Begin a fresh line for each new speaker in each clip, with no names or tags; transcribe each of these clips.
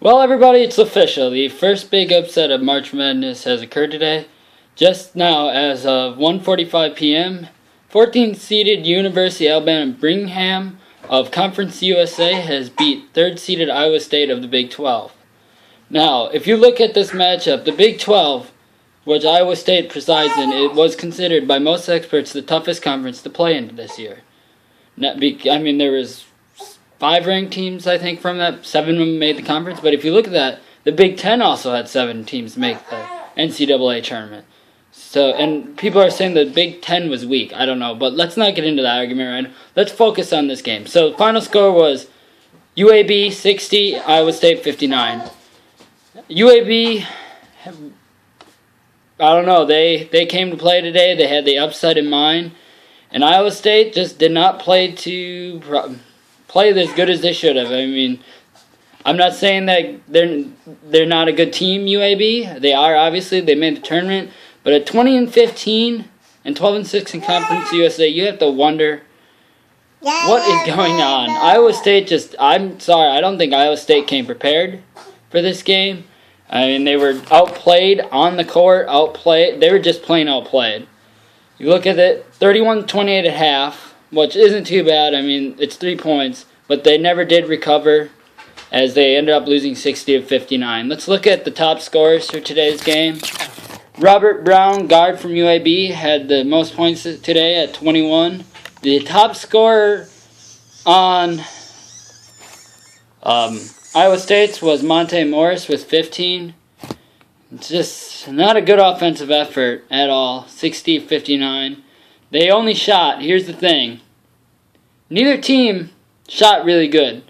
Well, everybody, it's official. The first big upset of March Madness has occurred today. Just now, as of 1:45 p.m., 14th-seeded University of Alabama Birmingham of Conference USA has beat 3rd-seeded Iowa State of the Big 12. Now, if you look at this matchup, the Big 12, which Iowa State presides in, it was considered by most experts the toughest conference to play in this year. There was 5 ranked teams, I think, from that. 7 of them made the conference. But if you look at that, the Big Ten also had 7 teams make the NCAA tournament. So, and people are saying the Big Ten was weak. I don't know. But let's not get into that argument right now. Let's focus on this game. So the final score was UAB 60, Iowa State 59. UAB, I don't know. They came to play today. They had the upset in mind. And Iowa State just did not play as good as they should have. I mean, I'm not saying that they're not a good team, UAB. They are, obviously. They made the tournament. But at 20-15 and 12-6 in Conference USA, you have to wonder what is going on. Iowa State I'm sorry, I don't think Iowa State came prepared for this game. I mean, they were outplayed on the court, They were just plain outplayed. You look at it, 31-28 at half, which isn't too bad. I mean, it's 3 points, but they never did recover as they ended up losing 60-59. Let's look at the top scorers for today's game. Robert Brown, guard from UAB, had the most points today at 21. The top scorer on Iowa State's was Monte Morris with 15. It's just not a good offensive effort at all. 60-59. They only shot, here's the thing, neither team shot really good.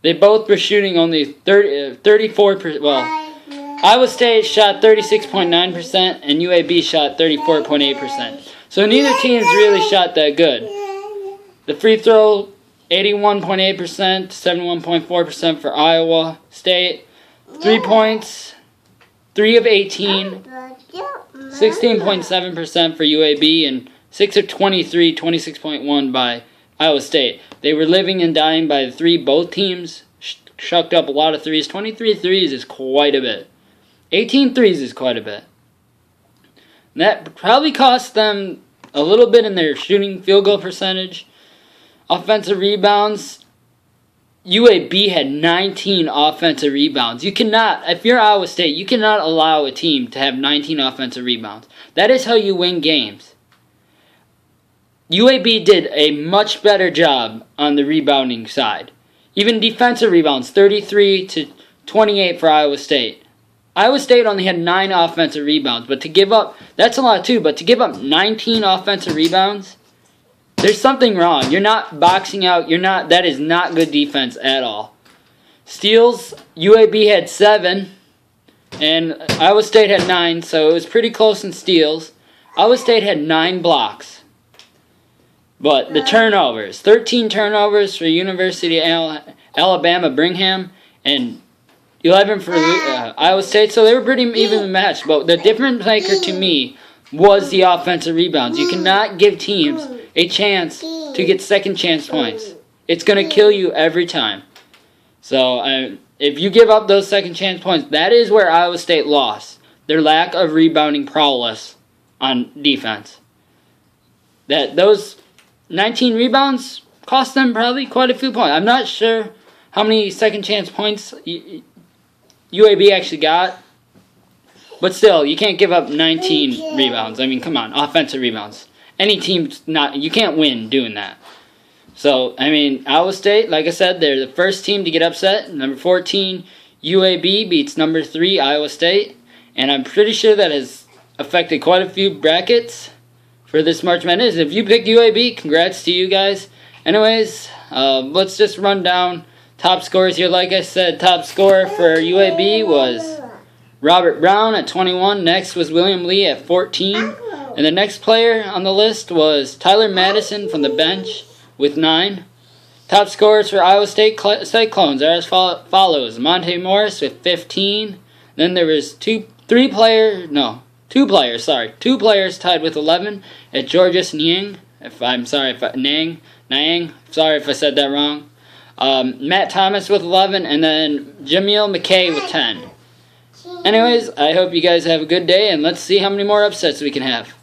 They both were shooting only 34%. Well, Iowa State shot 36.9% and UAB shot 34.8%. So neither team's really shot that good. The free throw, 81.8%, 71.4% for Iowa State. 3 points, 3 of 18, 16.7% for UAB, and 6 of 23, 26.1% by Iowa State. They were living and dying by the three. Both teams shucked up a lot of threes. 23 threes is quite a bit. 18 threes is quite a bit. That probably cost them a little bit in their shooting field goal percentage. Offensive rebounds, UAB had 19 offensive rebounds. You cannot, if you're Iowa State, you cannot allow a team to have 19 offensive rebounds. That is how you win games. UAB did a much better job on the rebounding side. Even defensive rebounds, 33-28 for Iowa State. Iowa State only had 9 offensive rebounds, but to give up, that's a lot too, but to give up 19 offensive rebounds, there's something wrong. You're not boxing out. That is not good defense at all. Steals, UAB had 7, and Iowa State had 9, so it was pretty close in steals. Iowa State had 9 blocks. But the turnovers, 13 turnovers for University of Alabama Birmingham, and 11 for Iowa State, so they were pretty evenly matched. But the difference maker to me was the offensive rebounds. You cannot give teams a chance to get second chance points. It's going to kill you every time. So if you give up those second chance points, that is where Iowa State lost. Their lack of rebounding prowess on defense. Those 19 rebounds cost them probably quite a few points. I'm not sure how many second chance points UAB actually got. But still, you can't give up 19 rebounds. I mean, come on, offensive rebounds. Any team's not, you can't win doing that. So, I mean, Iowa State, like I said, they're the first team to get upset. Number 14, UAB beats number 3, Iowa State. And I'm pretty sure that has affected quite a few brackets for this March Madness. If you picked UAB, congrats to you guys. Anyways, let's just run down top scores here. Like I said, top scorer for UAB was Robert Brown at 21. Next was William Lee at 14. And the next player on the list was Tyler Madison from the bench with 9. Top scorers for Iowa State Cyclones are as follows. Monte Morris with 15. Then there was two players tied with 11 at Georges Niang. Sorry if I said that wrong. Matt Thomas with 11, and then Jameel McKay with 10. Anyways, I hope you guys have a good day, and let's see how many more upsets we can have.